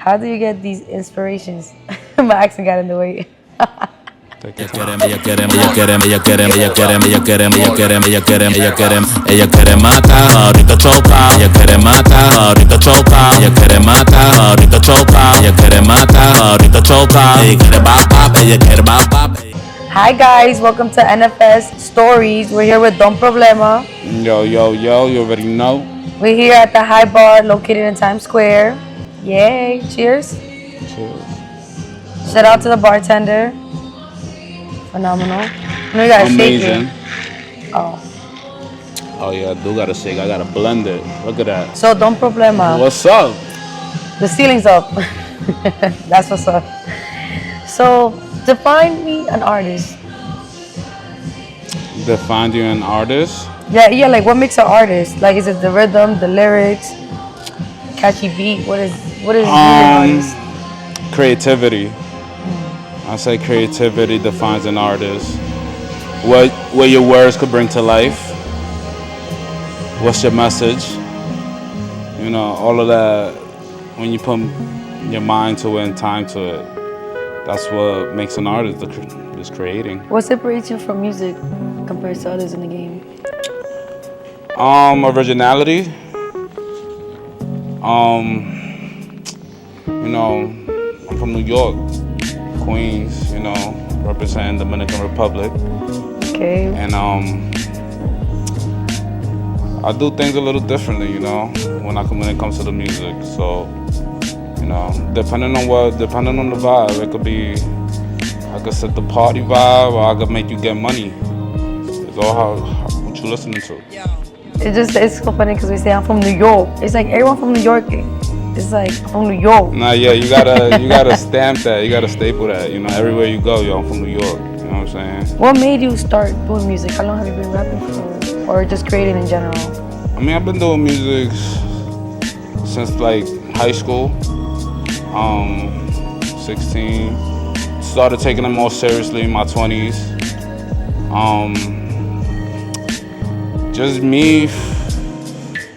How do you get these inspirations? My accent got in the way. Ella quiere matar, ahorita chopa. Ella quiere matar, ahorita chopa. Ella quiere matar, ahorita chopa. Ella quiere matar, ahorita chopa. Ella quiere bop, ella quiere bop. Hi guys, welcome to NFS STORYZ. We're here with Don Problemaa. Yo, you already know. We're here at the High Bar located in Times Square. Yay, cheers. Cheers. Shout out to the bartender. Phenomenal. I know you got a Amazing. shaker. Oh yeah, I do got a shake. I gotta blend it. Look at that. So Don Problemaa. What's up? The ceiling's up. That's what's up. So define me an artist. Define you an artist? Yeah, like what makes an artist? Like, is it the rhythm, the lyrics, catchy beat? What is being an artist? Creativity. I say creativity defines an artist. What your words could bring to life. What's your message? You know, all of that. When you put your mind to it and time to it, that's what makes an artist. Is creating. What separates you from music compared to others in the game? Originality. You know, I'm from New York, Queens. You know, representing Dominican Republic. Okay. And I do things a little differently. You know, when it comes to the music. So, you know, depending on the vibe, it could be. I could set the party vibe, or I could make you get money. It's all what you listening to. It's so funny because we say I'm from New York. It's like everyone from New York. It's like I'm from New York. Nah, yeah, you gotta stamp that. You gotta staple that. You know, everywhere you go, yo, I'm from New York. You know what I'm saying? What made you start doing music? How long have you been rapping for, or just creating in general? I mean, I've been doing music since like high school. 16. Started taking it more seriously in my 20s. Just me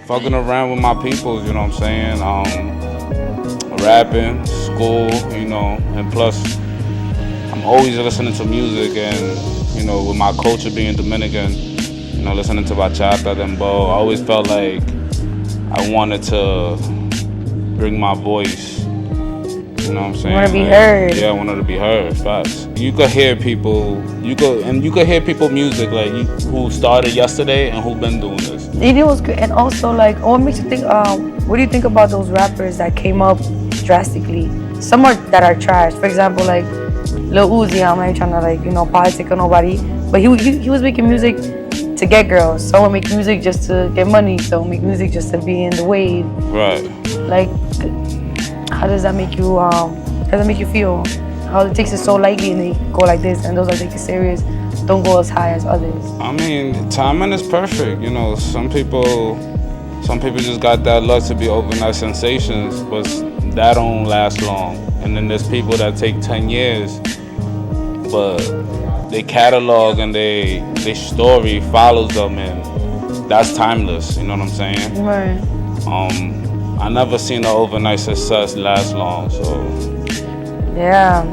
fucking around with my people, you know what I'm saying? Rapping, school, you know, and plus I'm always listening to music, and you know, with my culture being Dominican, you know, listening to bachata, dembow, I always felt like I wanted to bring my voice. You know what I'm saying? You want to be heard. Yeah, I wanted to be heard. Facts. You could hear people. You could hear people music like who started yesterday and who been doing this. It was good, and also like, what makes you think? What do you think about those rappers that came up drastically? Some that are trash. For example, like Lil Uzi. I'm not trying to like politic or nobody, but he was making music to get girls. Someone make music just to get money. Someone make music just to be in the wave. Right. Like. How does that make you? How does that make you feel? How it takes it so lightly and they go like this, and those that take it serious don't go as high as others. I mean, timing is perfect. You know, some people just got that luck to be overnight sensations, but that don't last long. And then there's people that take 10 years, but they catalog and they story follows them, and that's timeless. You know what I'm saying? Right. I never seen an overnight success last long, so. Yeah.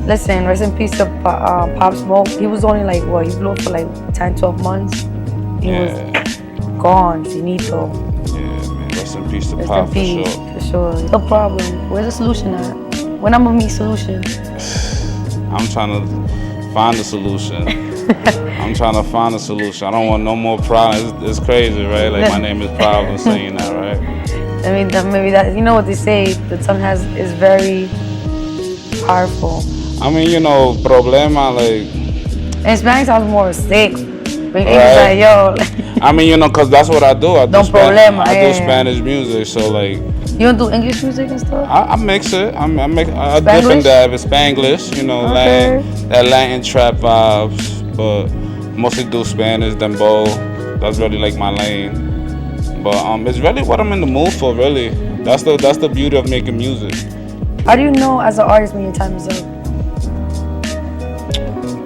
Listen, rest in peace to Pop Smoke. He was only like, what, he blew up for like 10, 12 months? He was gone, finito. Yeah, man, rest in peace to Rest Pop, in peace, for sure. No problem. Where's the solution at? When I'm gonna meet solution? I'm trying to find a solution. I don't want no more problems. It's crazy, right? Like, my name is Problem saying that, right? I mean, maybe that, you know what they say, the tongue is very powerful. I mean, you know, Problema, like. And Spanish sounds more sick. But Right. English, like, yo. I mean, you know, because that's what I do. I do Yeah. Spanish music, so like. You don't do English music and stuff? I mix it. I different dab. It's Spanglish, you know, Okay. Latin trap vibes, but mostly do Spanish, dembow. That's really like my lane. But it's really what I'm in the mood for, really. That's the beauty of making music. How do you know as an artist when your time is up?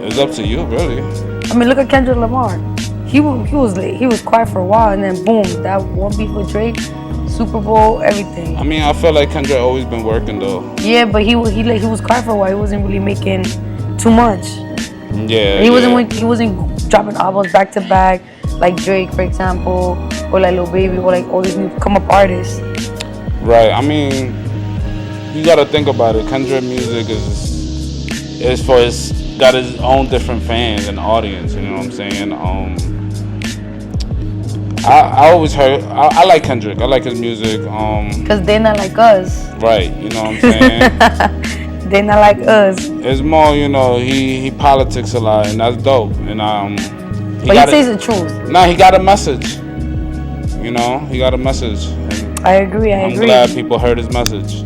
It's up to you, really. I mean, look at Kendrick Lamar. He was quiet for a while, and then boom, that one beef with Drake, Super Bowl, everything. I mean, I feel like Kendrick always been working though. Yeah, but he was quiet for a while. He wasn't really making too much. Yeah. He wasn't dropping albums back to back like Drake, for example, or like Lil Baby, or like all these new come up artists. Right. I mean, you gotta think about it. Kendrick music is for got his own different fans and audience. You know what I'm saying? I always heard. I like Kendrick. I like his music. Cause they're not like us. Right. You know what I'm saying? They're not like us. It's more, you know, he politics a lot, and that's dope. And But he says the truth. Nah, he got a message. You know, he got a message. And I agree. I'm glad people heard his message.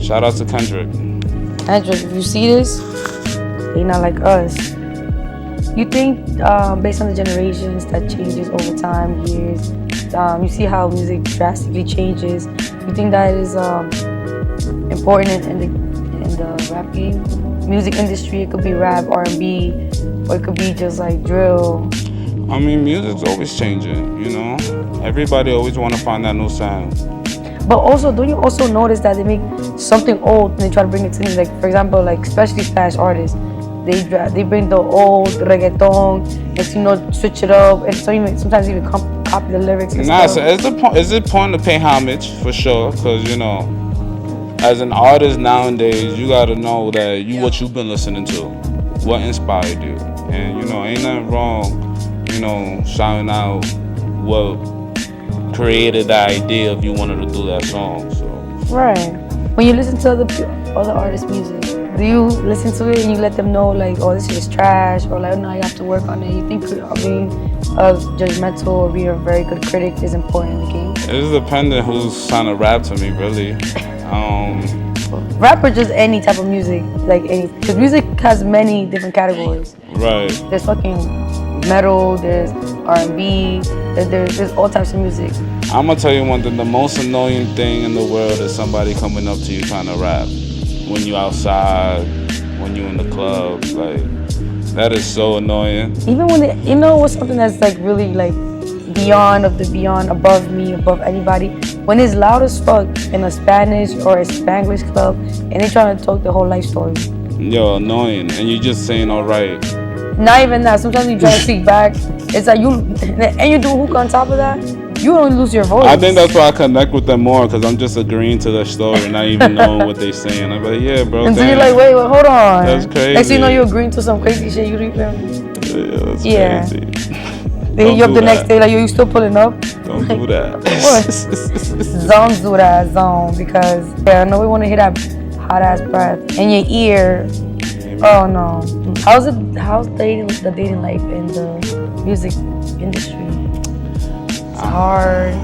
Shout out to Kendrick. Kendrick, if you see this, they're not like us. You think, based on the generations that changes over time, years, you see how music drastically changes. You think that is important in the rap game, music industry? It could be rap, R&B, or it could be just like drill. I mean, music's always changing. You know, everybody always want to find that new sound. But also, don't you also notice that they make something old and they try to bring it to new? Like, for example, like especially Spanish artists, they bring the old reggaeton and switch it up, and so sometimes even copy the lyrics. And Nah, stuff. so it's the point to pay homage for sure, because you know, as an artist nowadays, you gotta know that what you've been listening to, what inspired you, and you know, ain't nothing wrong, you know, shouting out what created the idea if you wanted to do that song. So Right. When you listen to other artists' music, do you listen to it and you let them know like, oh, this shit is trash, or like, no, you have to work on it? You think being judgmental or being a very good critic is important in the game? it's dependent who's trying to rap to me, really. Rap or just any type of music, like any, because music has many different categories. Right. There's fucking metal, there's R&B, there's all types of music. I'm gonna tell you one thing, the most annoying thing in the world is somebody coming up to you trying to rap. When you outside, when you in the club, like, that is so annoying. Even when what's something that's like really like beyond, above me, above anybody, when it's loud as fuck in a Spanish or a Spanglish club and they trying to talk the whole life story. Yo, annoying, and you just saying all right. Not even that, sometimes you try to speak back, it's like you do hook on top of that, you don't lose your voice. I think that's why I connect with them more, because I'm just agreeing to their story and not even knowing what they saying. I'm like, yeah, bro. And so damn. you're like, wait, hold on. That's crazy. Next thing you know, you're agreeing to some crazy shit you don't even. Yeah, that's crazy. They hit you up the next day, like, yo, you still pulling up? Don't do that. Don't do that, zone, because I know we want to hear that hot ass breath in your ear. Oh no. How's the dating life in the music industry? It's hard.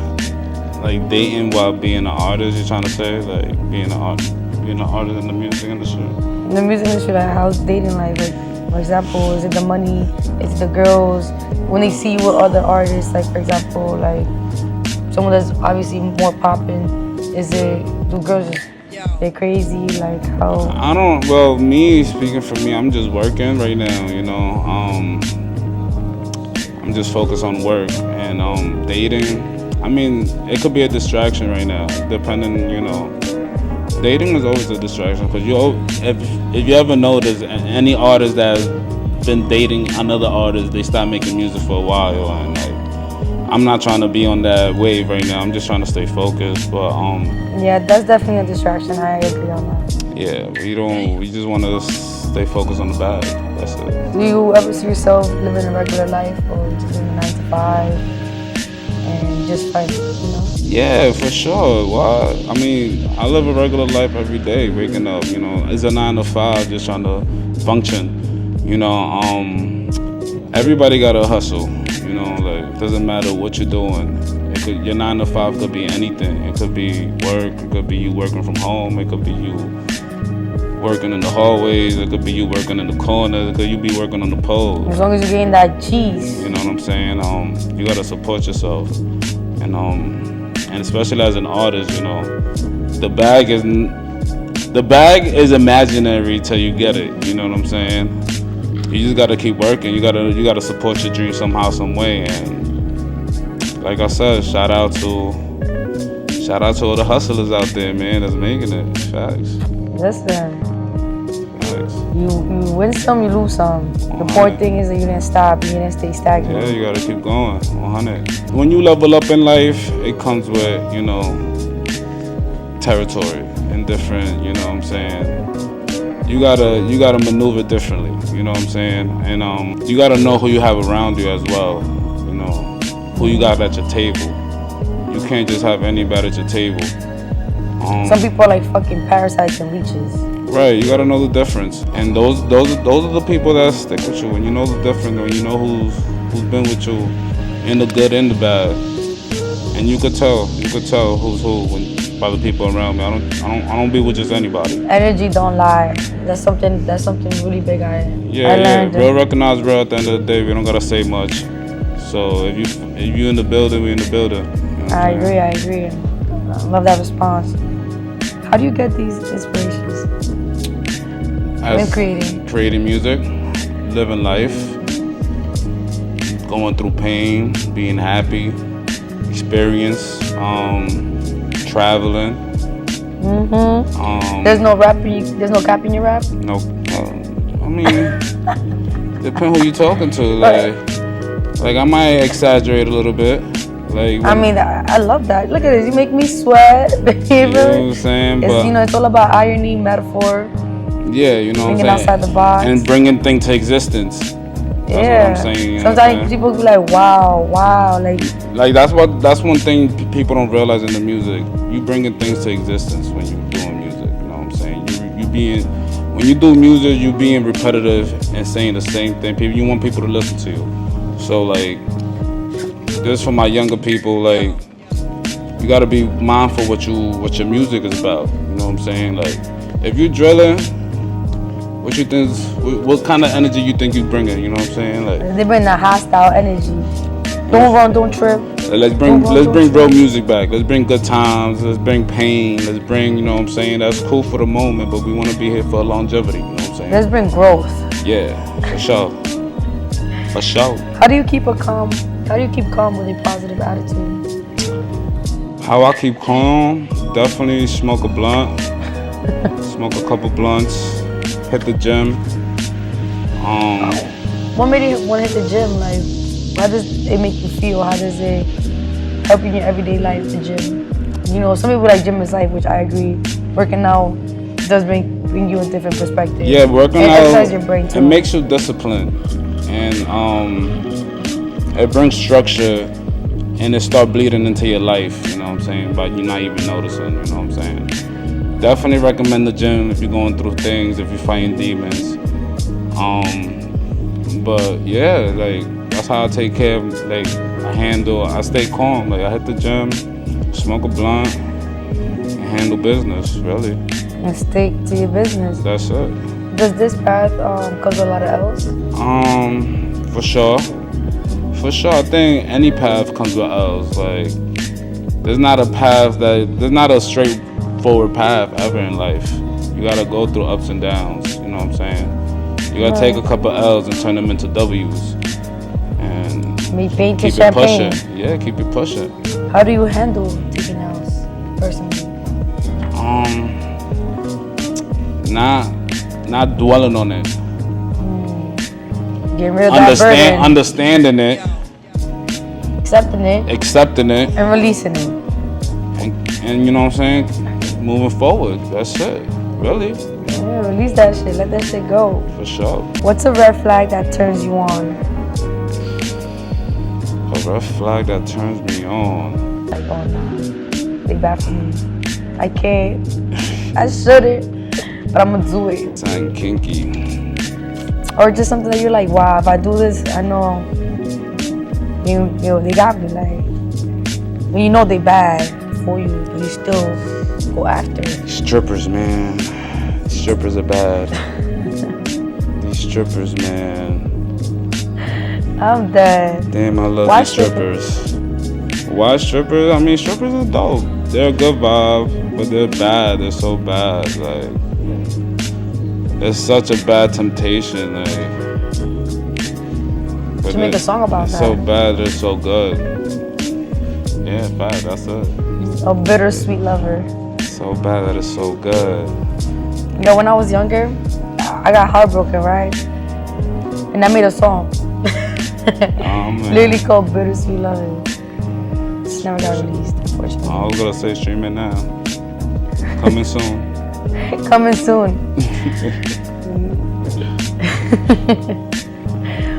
Like dating while being an artist, you're trying to say? Like being an artist in the music industry? In the music industry, like, how's dating life? Like, for example, is it the money? Is it the girls? When they see you with other artists, like, for example, like someone that's obviously more popping, do girls just, they're crazy? Like, how? Well, me, speaking for me, I'm just working right now, you know. I'm just focused on work, and dating, I mean, it could be a distraction right now, depending, you know. Dating is always a distraction, because if you ever notice, any artist that's been dating another artist, they stop making music for a while, and like, I'm not trying to be on that wave right now. I'm just trying to stay focused, but yeah, that's definitely a distraction. I agree on that. yeah, we just want to stay focused on the bag. That's it. Do you ever see yourself living a regular life, or just living a 9 to 5 and just like, you know? Yeah, for sure. Well, I mean, I live a regular life every day, waking up, you know. It's a 9 to 5, just trying to function. You know, everybody gotta hustle. You know, like, it doesn't matter what you're doing. Your 9 to 5 could be anything. It could be work. It could be you working from home. It could be you working in the hallways. It could be you working in the corners. It could you be working on the poles. As long as you're getting that cheese. You know what I'm saying? You gotta support yourself, and especially as an artist, you know, the bag is imaginary till you get it. You know what I'm saying? You just gotta keep working. You gotta support your dream somehow, some way. And like I said, shout out to shout out to all the hustlers out there, man, that's making it. Facts. Listen, Facts. you win some, you lose some. The important thing is that you didn't stop, you didn't stay stagnant. Yeah, you gotta keep going, 100. When you level up in life, it comes with, you know, territory and different, you know what I'm saying? You gotta maneuver differently, you know what I'm saying? And you gotta know who you have around you as well, you know, who you got at your table. You can't just have anybody at your table. Some people are like fucking parasites and leeches. Right, you gotta know the difference. And those are the people that stick with you. When you know the difference, when you know who's been with you in the good and the bad. And you could tell who's who by the people around me. I don't be with just anybody. Energy don't lie. That's something really big I learned. Real recognize real at the end of the day. We don't gotta say much. So if you in the building, we in the building. You know I agree. I love that response. How do you get these inspirations? When creating music, living life, going through pain, being happy, experience, traveling. There's no cap in your rap? No. I mean, depend who you talking to. Like I might exaggerate a little bit. Like I mean, I love that. Look at this. You make me sweat, baby. You know what I'm saying? It's all about irony, metaphor. Yeah, you know what I'm saying? Thinking outside the box. And bringing things to existence. That's what I'm saying. You know Sometimes people be like, wow. Like that's one thing people don't realize in the music. You bringing things to existence when you doing music. You know what I'm saying? When you do music, you being repetitive and saying the same thing. You want people to listen to you. So like, this for my younger people, like, you gotta be mindful what your music is about. You know what I'm saying? Like, if you drilling, what kind of energy you think you bringing? You know what I'm saying? Like, they bring the hostile energy. Don't run, don't trip. Let's bring real music back. Let's bring good times. Let's bring pain. Let's bring, you know what I'm saying? That's cool for the moment, but we want to be here for longevity. You know what I'm saying? Let's bring growth. Yeah, for sure. For sure. How do you keep calm with a positive attitude? How I keep calm? Definitely smoke a blunt. Smoke a couple blunts. Hit the gym. What made you want to hit the gym? Like, how does it make you feel? How does it help you in your everyday life, the gym? You know, some people like gym is life, which I agree. Working out does bring you a different perspective. Yeah, working out, exercise your brain too. It makes you disciplined. And it brings structure and it start bleeding into your life, you know what I'm saying? But you're not even noticing, you know what I'm saying? Definitely recommend the gym if you're going through things, if you're fighting demons. But yeah, like, that's how I take care of, like, I stay calm. Like, I hit the gym, smoke a blunt, and handle business, really. And stick to your business. That's it. Does this path cause a lot of L's? For sure. For sure, I think any path comes with L's. Like, there's not a straightforward path ever in life. You gotta go through ups and downs, you know what I'm saying? You gotta take a couple L's and turn them into W's. And keep it champagne. pushing. Yeah, keep it pushing. How do you handle taking L's, personally? Not dwelling on it. Getting rid of that burden. Understanding it. Accepting it. And releasing it. And you know what I'm saying? Moving forward. That's it. Really. Yeah, release that shit. Let that shit go. For sure. What's a red flag that turns you on? A red flag that turns me on. Like, oh no, they bad for me. I can't. I shouldn't. But I'm gonna do it. Something kinky. Or just something that you're like, wow, if I do this, I know they got me. Like, when you know they bad for you, but you still go after it. Strippers, man. Strippers are bad. These strippers, man. I'm dead. Damn, I love these strippers. Why strippers? I mean, strippers are dope. They're a good vibe, but they're bad. They're so bad. Like, it's such a bad temptation. Like, you should make a song about that. So bad, they're so good. Yeah, bad. That's it. A bittersweet lover. So bad that it's so good. Yeah, when I was younger, I got heartbroken, right? And I made a song. Literally called Bittersweet Lover. It's never got released, unfortunately. I was gonna say stream it now. Coming soon. Coming soon.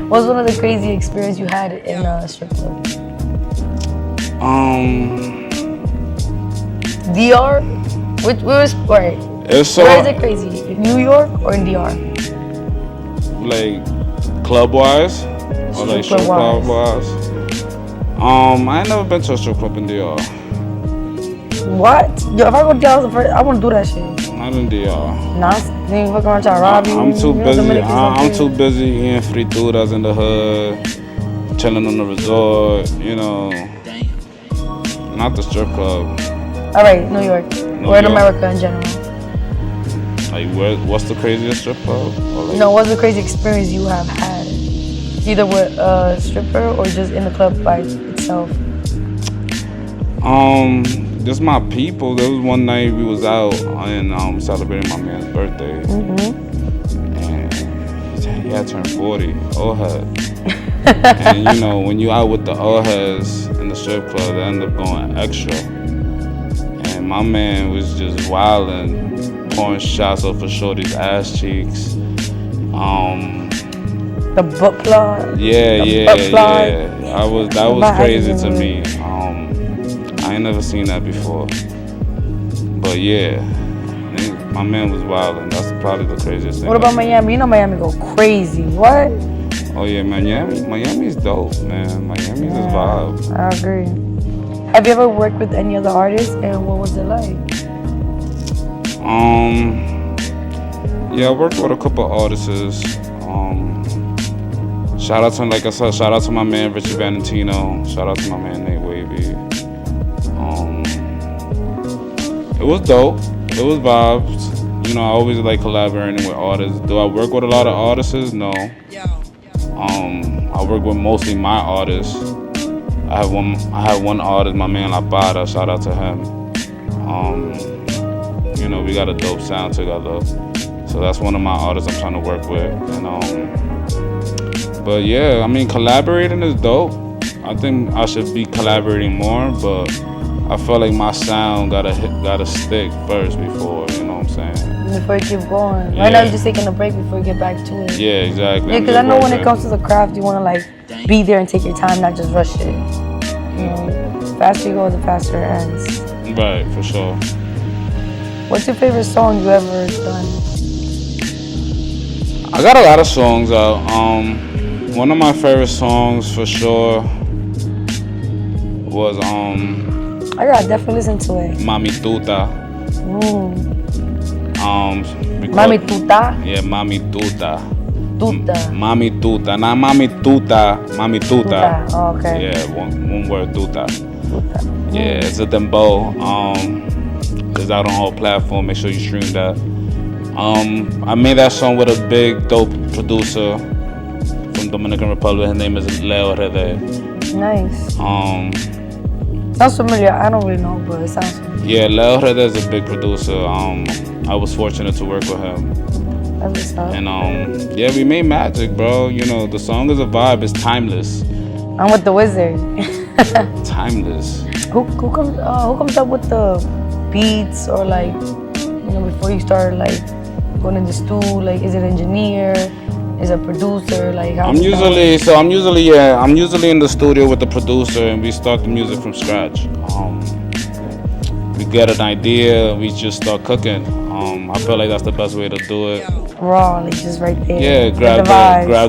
What's one of the crazy experiences you had in a strip club? DR? Where is it crazy? In New York or in DR? Like club wise? Or like strip club wise? I ain't never been to a strip club in DR. What? Yo, if I go to DR, I want to do that shit. Not in DR. Nah, you ain't fucking around trying to rob you. I'm too busy. I'm too busy eating frituras in the hood, chilling on the resort. Not the strip club. All right, New York. Or in America in general. Like, what's the craziest strip club? No, what's the crazy experience you have had? Either with a stripper or just in the club by itself? Just my people. There was one night we was out and celebrating my man's birthday. And he had turned 40, old head. And when you out with the old heads in the strip club, they end up going extra. And my man was just wilding, pouring shots off of shorty's ass cheeks. The butt plug. Yeah. That was crazy to me. I ain't never seen that before. But yeah, my man was wilding. That's probably the craziest thing. What about Miami? You know Miami go crazy. What? Oh yeah, Miami's dope, man. Miami's his vibe. I agree. Have you ever worked with any other artists, and what was it like? Yeah, I worked with a couple of artists. Shout out to my man Richie Valentino. Shout out to my man Nate Wavy. It was dope. It was vibes. I always like collaborating with artists. Do I work with a lot of artists? No. I work with mostly my artists. I have one artist, my man La Para. Shout out to him. We got a dope sound together. So that's one of my artists I'm trying to work with. But yeah, collaborating is dope. I think I should be collaborating more, but I feel like my sound gotta stick first before, you know what I'm saying? Before you keep going. Yeah. Right now you're just taking a break before you get back to it. Yeah, exactly. Yeah, because I know when it comes to the craft, you want to be there and take your time, not just rush it. The faster you go, the faster it ends. Right, for sure. What's your favorite song you ever done? I got a lot of songs out. One of my favorite songs for sure was I gotta definitely listen to it. Mami Tuta. Mami Tuta? Yeah, Mami Tuta. Tuta. Mami Tuta. Not Mami Tuta, Mami Tuta. Oh, okay. Yeah, one word, Tuta. Tuta. Yeah, it's a dembow. It's out on all platforms. Make sure you stream that. I made that song with a big, dope producer from Dominican Republic. His name is Leo Rede. Nice. Sounds familiar. I don't really know, but it sounds familiar. Yeah, Leo Rede is a big producer. I was fortunate to work with him. That's what's up. And yeah, we made magic, bro. The song is a vibe. It's timeless. I'm with the wizard. Timeless. Who comes up with the beats or before you start going in the studio? Is it engineer? Is it producer? I'm usually in the studio with the producer and we start the music from scratch. We get an idea, we just start cooking. I feel like that's the best way to do it. Raw, just right there. Yeah, grab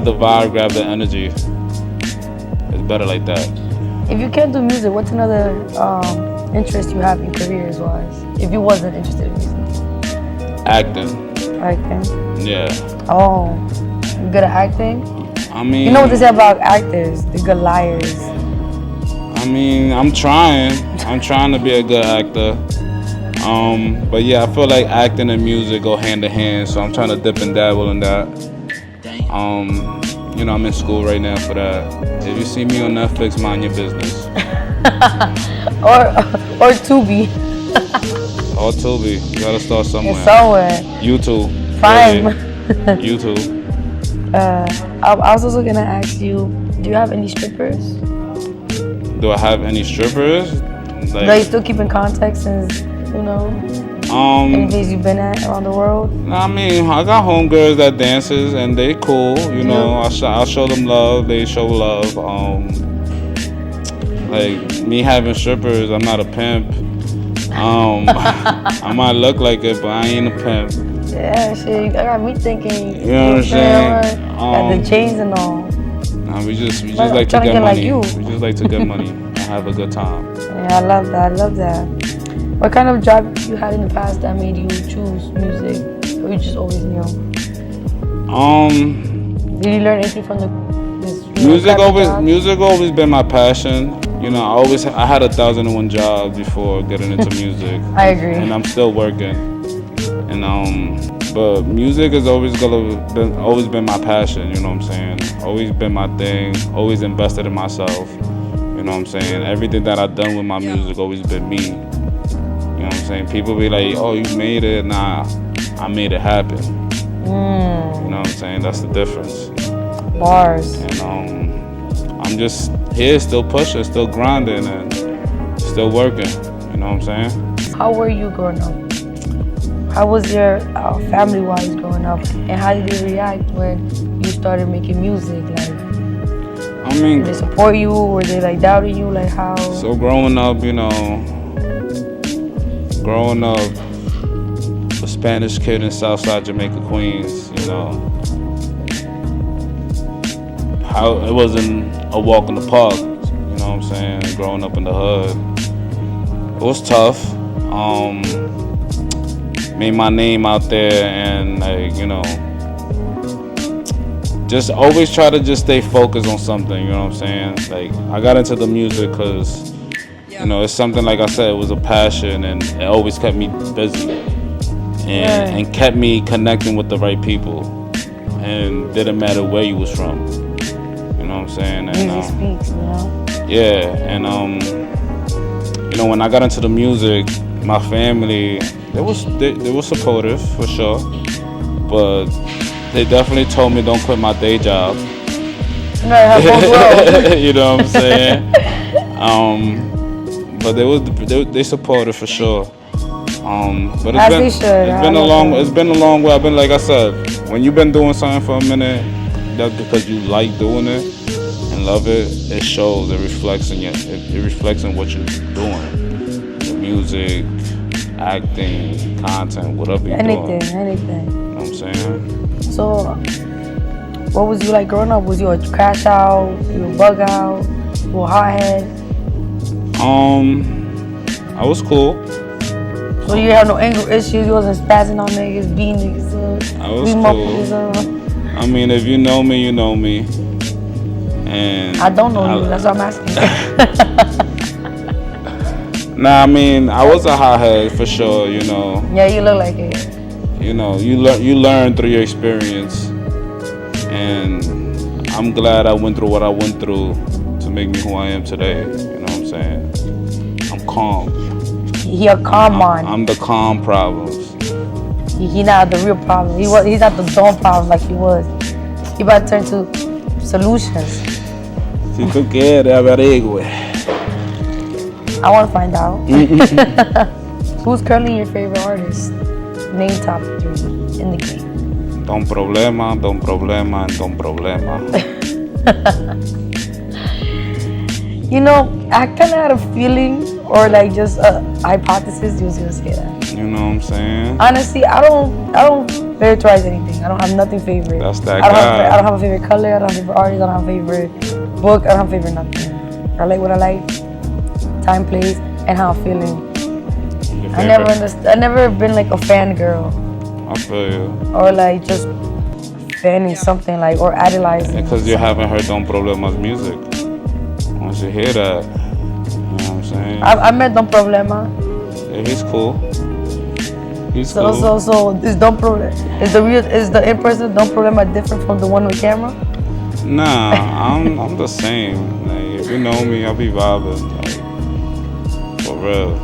the vibe, grab the energy. It's better like that. If you can't do music, what's another interest you have in careers-wise? If you wasn't interested in music? Acting. Acting? Yeah. Oh, you good at acting? You know what they say about actors? They're good liars. I'm trying to be a good actor. But yeah, I feel like acting and music go hand in hand, so I'm trying to dip and dabble in that. I'm in school right now for that. If you see me on Netflix, mind your business. or Tubi. Or Tubi. You gotta start somewhere. It's somewhere. YouTube. Prime. Really. YouTube. I was also gonna ask you, do you have any strippers? Do I have any strippers? Like, you still keep in contact since, you know, any place you've been at around the world? I mean, I got homegirls that dances and they cool. You know, I show them love. They show love. Like me having strippers, I'm not a pimp. I might look like it, but I ain't a pimp. Yeah, shit. I got me thinking. You know what I'm saying? Got the chains and all. Nah, we just like to get money. Like you. We just like to get money and have a good time. Yeah, I love that. What kind of job you had in the past that made you choose music, or you just always knew? Did you learn anything from this music? Music always been my passion. You know, I had 1,001 jobs before getting into music. I agree. And I'm still working. And but music has always been my passion. You know what I'm saying? Always been my thing. Always invested in myself. You know what I'm saying? Everything that I've done with my music always been me. You know what I'm saying? People be like, "Oh, you made it." Nah, I made it happen. You know what I'm saying? That's the difference. Bars. And I'm just here, still pushing, still grinding, and still working. You know what I'm saying? How were you growing up? How was your family-wise growing up? And how did they react when you started making music? Like, I mean, did they support you? Were they like doubting you? Like how? So growing up, you know, a Spanish kid in Southside Jamaica, Queens, you know, how it wasn't a walk in the park. You know what I'm saying? Growing up in the hood, it was tough. Made my name out there, and like, you know, just always try to just stay focused on something. You know what I'm saying? Like, I got into the music because, you know, it's something, like I said, it was a passion, and it always kept me busy, and kept me connecting with the right people, and didn't matter where you was from. You know what I'm saying? And, music speaks, you know. Yeah, and you know, when I got into the music, my family, they were supportive for sure, but they definitely told me don't quit my day job. No, have both worlds. You know what I'm saying? But they supported for sure. But it's been a long way. I've been, like I said, when you've been doing something for a minute, that's because you like doing it and love it. It shows. It reflects in it reflects in what you're doing. The music, acting, content, whatever you're doing. Anything. You know what I'm saying? So, what was you like growing up? Was you a crash out? You a bug out? You a hothead? I was cool. So you had no anger issues? You wasn't spazzing on niggas, beating niggas up? I was cool. I mean, if you know me, you know me. And I don't know you. That's what I'm asking. Nah, I mean, I was a hothead for sure, you know. Yeah, you look like it. You know, you learn through your experience, and I'm glad I went through what I went through to make me who I am today. You know what I'm saying? I'm calm. He a calm man. I'm the calm problems. He not the real problem. He's not the dumb problem like he was. He about to turn to solutions. Si tú quieres, averigüe. I want to find out. Who's currently your favorite artist? Name top 3 in the game. Don Problemaa, and Don Problemaa. You know, I kind of had a feeling, or like just a hypothesis, you was gonna say that. You know what I'm saying? Honestly, I don't favorize anything. I don't have nothing favorite. That's that I guy. don't have a favorite color. I don't have a favorite artist. I don't have a favorite book. I don't have a favorite nothing. I like what I like, time, place, and how I'm feeling. I never been like a fangirl. I feel you. Or like just fanning something like, or idolizing. Because you haven't heard Don Problemaa's music. Once you hear that, you know what I'm saying? I met Don Problemaa. Yeah, he's cool. He's So is Don Problemaa, is the in-person Don Problemaa different from the one with camera? Nah, I'm the same. Like, if you know me, I'll be vibing. Like, real.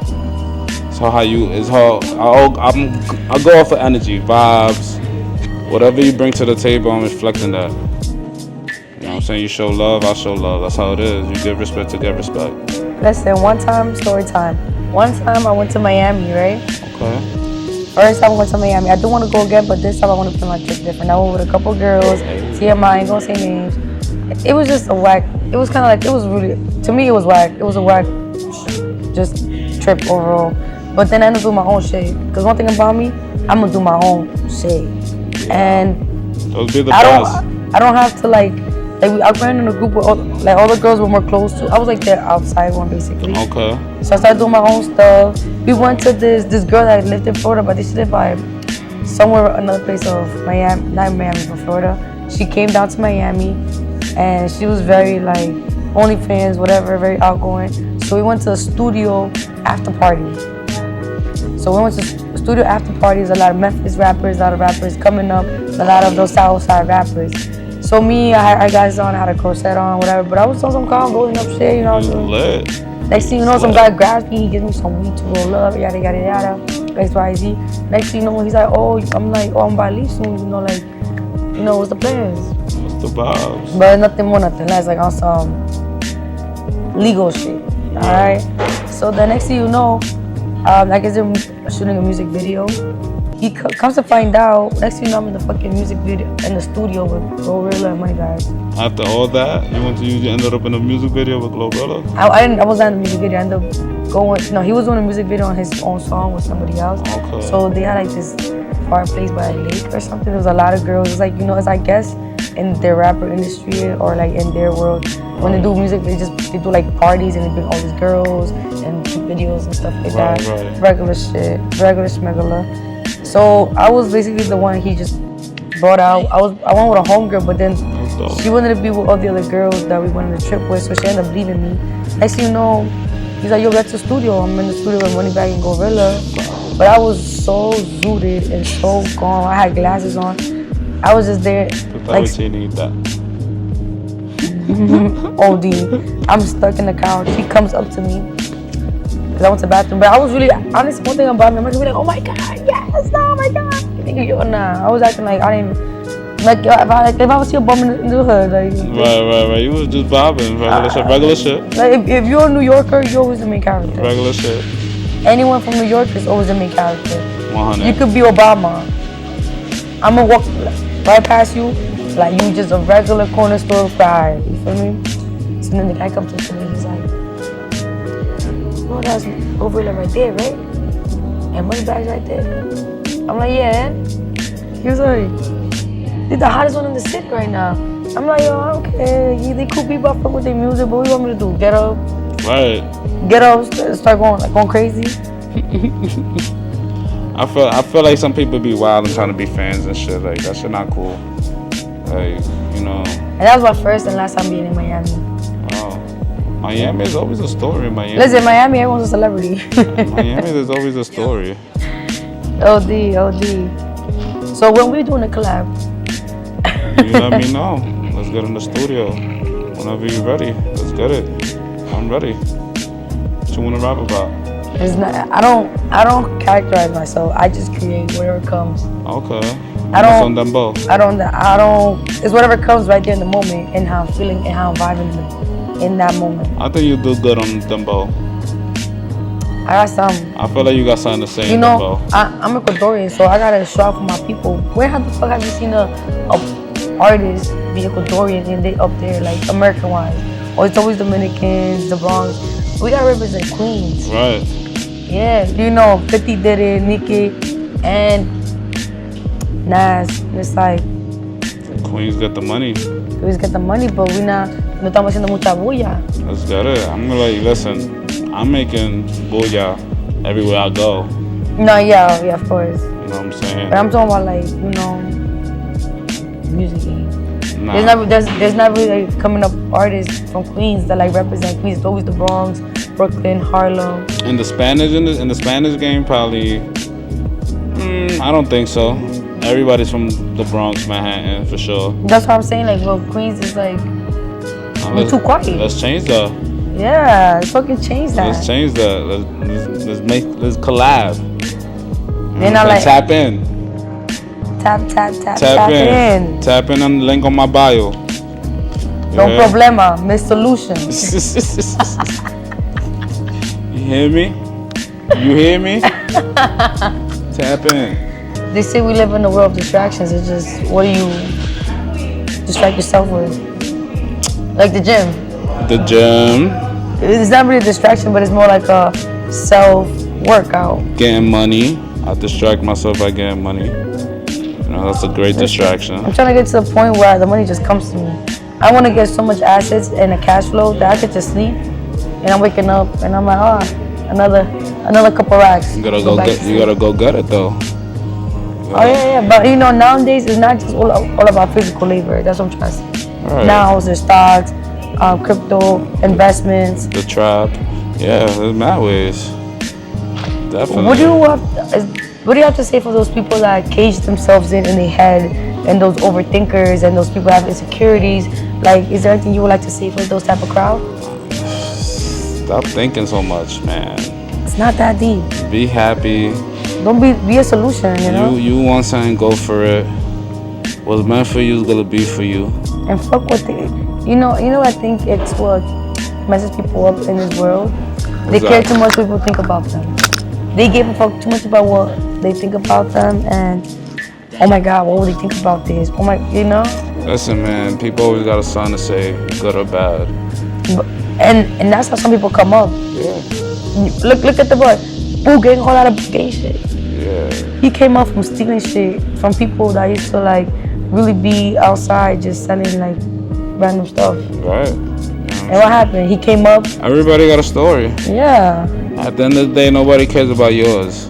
So how you? It's how I go off of energy, vibes, whatever you bring to the table. I'm reflecting that. You know what I'm saying? You show love, I show love. That's how it is. You give respect to get respect. Listen, one time, story time. One time I went to Miami, right? Okay. First time I went to Miami. I do want to go again, but this time I want to plan my trip different. I went with a couple girls. TMI, I ain't gonna say names. It was just a whack. It was kind of like, it was really, to me it was whack. It was a whack just trip overall. But then I ended up doing my own shit. Because one thing about me, I'm gonna do my own shit. And Those be the I best. don't have to like I ran in a group with all the girls were more close to. I was like the outside one basically. Okay. So I started doing my own stuff. We went to this girl that lived in Florida, but she lived by somewhere another place of Miami, not Miami, but Florida. She came down to Miami, and she was very like OnlyFans, whatever, very outgoing. So we went to a studio after party. So we went to studio after parties. A lot of Memphis rappers, a lot of rappers coming up, a lot of those Southside rappers. So me, I had guys on, I had a corset on, whatever. But I was on some calm, rolling up shit, you know what I'm saying? Next thing you know, some guy grabs me, he gives me some weed to roll up, yada yada yada, X, Y, Z. Next thing you know, he's like, oh, I'm like, oh, I'm about to leave soon, you know, like, you know, what's the plans? What's the vibes? But nothing more, nothing less, like on some legal shit, alright? So the next thing you know, I guess they're shooting a music video. He comes to find out, next thing you know, I'm in the fucking music video, in the studio with Glorilla and Money Bags. After all that, you ended up in a music video with Glorilla? I was not in the music video. I ended up going. No, he was doing a music video on his own song with somebody else. Okay. So they had like this fireplace by a lake or something. There was a lot of girls. It's like, you know, it's I guess in their rapper industry or like in their world, when they do music, they do like parties and they bring all these girls and shoot videos and stuff like that. Right. Regular shit, regular schmegula. So I was basically the one he just brought out. I went with a homegirl, but then she wanted to be with all the other girls that we went on the trip with, so she ended up leaving me. Next thing you know, he's like, yo, that's the studio. I'm in the studio with Money Bag and Gorilla. But I was so zooted and so gone. I had glasses on. I was just there. Like, you need that. OD. I'm stuck in the couch. He comes up to me. Cause I went to the bathroom. But I was really, honestly, one thing about me, I'm like, oh my God, yes, oh my God. Yo, nah, I was acting like I didn't even. Like if I was see a bum in the hood, like right. You was just vibing, regular shit. Like if you're a New Yorker, you're always the main character. Regular shit. Anyone from New York is always the main character. 100. You could be Obama. I'm gonna walk right past you, like you just a regular corner store guy. You feel me? So then the guy comes up to me, he's like, "Oh, that's Gorilla right there, right? And Money Bags right there." I'm like, "Yeah." He was like, "They're the hottest one in the city right now." I'm like, "Yo, I don't care. They cool people, I fuck with their music, but what you want me to do? Get up? Right. Get up, start going crazy?" I feel like some people be wild and trying to be fans and shit. Like that shit not cool. Like, you know. And that was my first and last time being in Miami. Oh. Miami is always a story. Miami. Listen, Miami, everyone's a celebrity. Miami, there's always a story. OD. So when we doing a collab? You let me know. Let's get in the studio. Whenever you're ready, let's get it. I'm ready. What you wanna rap about? I don't characterize myself. I just create whatever comes. Okay. I don't. On them both. I don't. It's whatever comes right there in the moment, and how I'm feeling, and how I'm vibing in that moment. I think you do good on them both. I got some. I feel like you got something to say. You know, I'm Ecuadorian, so I gotta show out for my people. Where the fuck have you seen a artist be Ecuadorian and they up there like American wise? Or it's always Dominicans, the Bronx. We gotta represent Queens. Right. Yeah, you know, 50 did it, Nicki, and Nas. It's like Queens get the money. Queens get the money, but no estamos haciendo mucha bulla. Let's get it. I'm gonna like, listen, I'm making booyah everywhere I go. No, yeah, of course. You know what I'm saying? But I'm talking about like, you know, music. Nah. There's not really like coming up artists from Queens that like represent Queens. It's always the Bronx, Brooklyn, Harlem. In the Spanish game, probably. I don't think so. Everybody's from the Bronx, Manhattan, for sure. That's what I'm saying. Like, well, Queens is like we're too quiet. Let's change that. Yeah, let's fucking change that. Let's change that. Let's collab. Then I like tap in. Tap in. Tap in on the link on my bio. Don Problemaa, Miss Solution. You hear me? You hear me? Tap in. They say we live in a world of distractions. It's just, what do you distract yourself with? Like the gym. The gym. It's not really a distraction, but it's more like a self-workout. Getting money. I distract myself by getting money. You know, that's a great distraction. I'm trying to get to the point where the money just comes to me. I want to get so much assets and a cash flow that I could just sleep, and I'm waking up and I'm like, another couple racks. You gotta go get it though. Yeah. But you know, nowadays it's not just all about physical labor. That's what I'm trying to say. Right. Now there's stocks, crypto, investments. The trap. Yeah, there's mad ways. Definitely. What do you have to say for those people that cage themselves in their head, and those overthinkers, and those people that have insecurities? Like, is there anything you would like to say for those type of crowd? Stop thinking so much, man. It's not that deep. Be happy. Don't be a solution, you know? You want something, go for it. What's meant for you is gonna be for you. And fuck what they, you know, I think it's what messes people up in this world. They care too much what people think about them. They give a fuck too much about what they think about them, and oh my God, what would they think about this? Oh my, you know? Listen, man, people always got a son to say, good or bad. And that's how some people come up. Yeah. Look at the boy. Boo getting a whole lot of gay shit. Yeah. He came up from stealing shit from people that used to like really be outside just selling like random stuff. Right. And what happened? He came up. Everybody got a story. Yeah. At the end of the day, nobody cares about yours.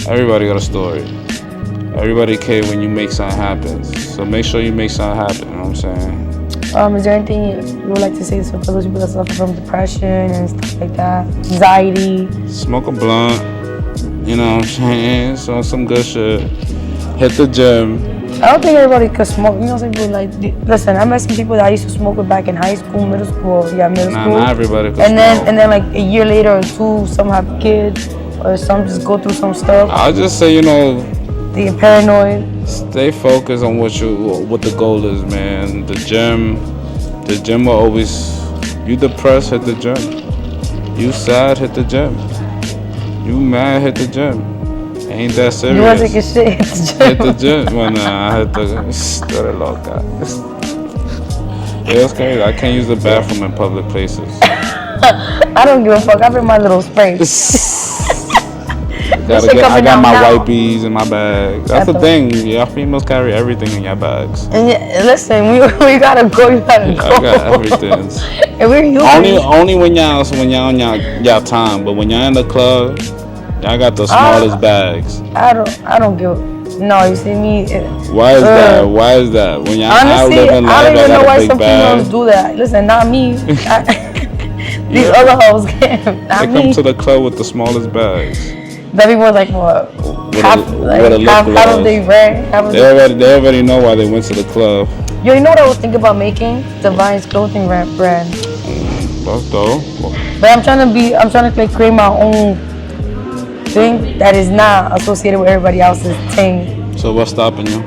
Everybody got a story. Everybody cares when you make something happen. So make sure you make something happen, you know what I'm saying? Is there anything you would like to say for those people that suffer from depression and stuff like that? Anxiety? Smoke a blunt, you know what I'm saying? So some good shit. Hit the gym. I don't think everybody could smoke. You know, some people like, listen, I met some people that I used to smoke with back in high school, middle school. Middle school. Not everybody could and smoke. then like a year later or two, some have kids or some just go through some stuff. I'll just say, you know, Being paranoid. stay focused on what the goal is, man. The gym will always. You depressed, hit the gym. You sad, hit the gym. You mad, hit the gym. Ain't that serious? You want to take a shit, hit the gym. Hit the gym. Well, nah, I hit the. Estoy loca. Yeah, it's crazy. I can't use the bathroom in public places. I don't give a fuck. I bring my little spray. I got my wipes in my bag. That's the thing. Y'all females carry everything in your bags. And listen, we gotta go. You gotta go. I got everything. And we're human. Only when y'all on y'all time, but when y'all in the club, y'all got the smallest bags. I don't give. No, you see me. Why is that? Why is that? When y'all honestly, out living life, I don't even know got why a big some bag. females do that. Listen, not me. These other hoes can. Not They me. come to the club with the smallest bags. That people like what? Half of they rent. They already know why they went to the club. Yo, you know what I was thinking about making? Divine's clothing brand. That's dope. But I'm trying to like create my own thing that is not associated with everybody else's thing. So what's stopping you?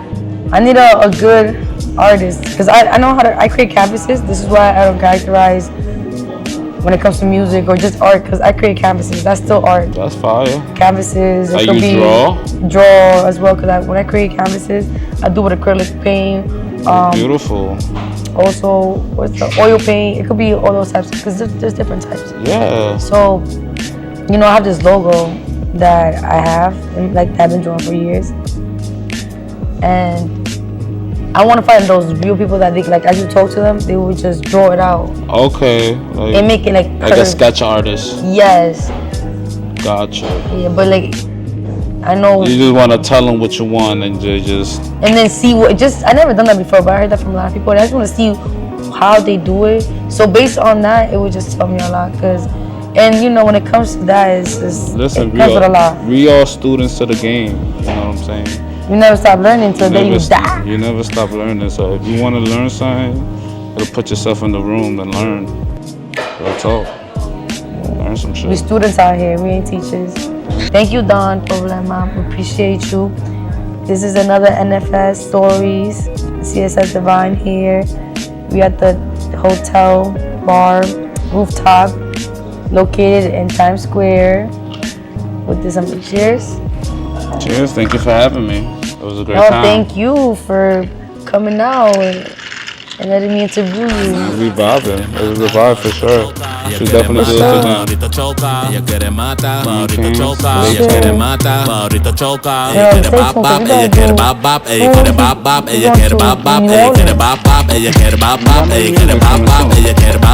I need a good artist because I know how to. I create canvases. This is why I don't characterize when it comes to music or just art, because I create canvases. That's still art. That's fire. Canvases. It Like could you be draw as well, because when I create canvases, I do with acrylic paint. Beautiful. Also, what's the oil paint? It could be all those types, because there's different types. Yeah. So, you know, I have this logo that I have, and like I've been drawing for years, and I want to find those real people that they like. As you talk to them, they will just draw it out. Okay. Like, and make it like a sketch artist. Yes. Gotcha. Yeah, but like, I know. You just want to tell them what you want and just. And then see what. I never done that before, but I heard that from a lot of people. And I just want to see how they do it. So based on that, it would just tell me a lot. And you know, when it comes to that, Listen, it comes with a lot. We all students to the game. You know what I'm saying? You never stop learning until the day you die. You never stop learning. So if you want to learn something, you'll put yourself in the room and learn. Real talk. Learn some shit. We students out here, we ain't teachers. Thank you, Don Problemaa. We appreciate you. This is another NFS STORYZ. C.S Divine here. We at the hotel, bar, rooftop, located in Times Square. With this, cheers. Cheers. Thank you for having me. It was a great Oh, time. thank you for coming out and letting me interview you. We vibing. It was a vibe for sure. Should definitely do it again. Ahorita choca, ella quiere mata. Ahorita Kings, choca, stay ella tuned. quiere mata. Ahorita choca, Yo, ella quiere stay bap tuned, bap, 'cause we ella gotta quiere do- bap bap, ella Where quiere we- bap bap, we ella going quiere to bap bap, New ella quiere Orleans. bap bap, ella quiere bap bap, ella quiere bap bap, ella quiere bap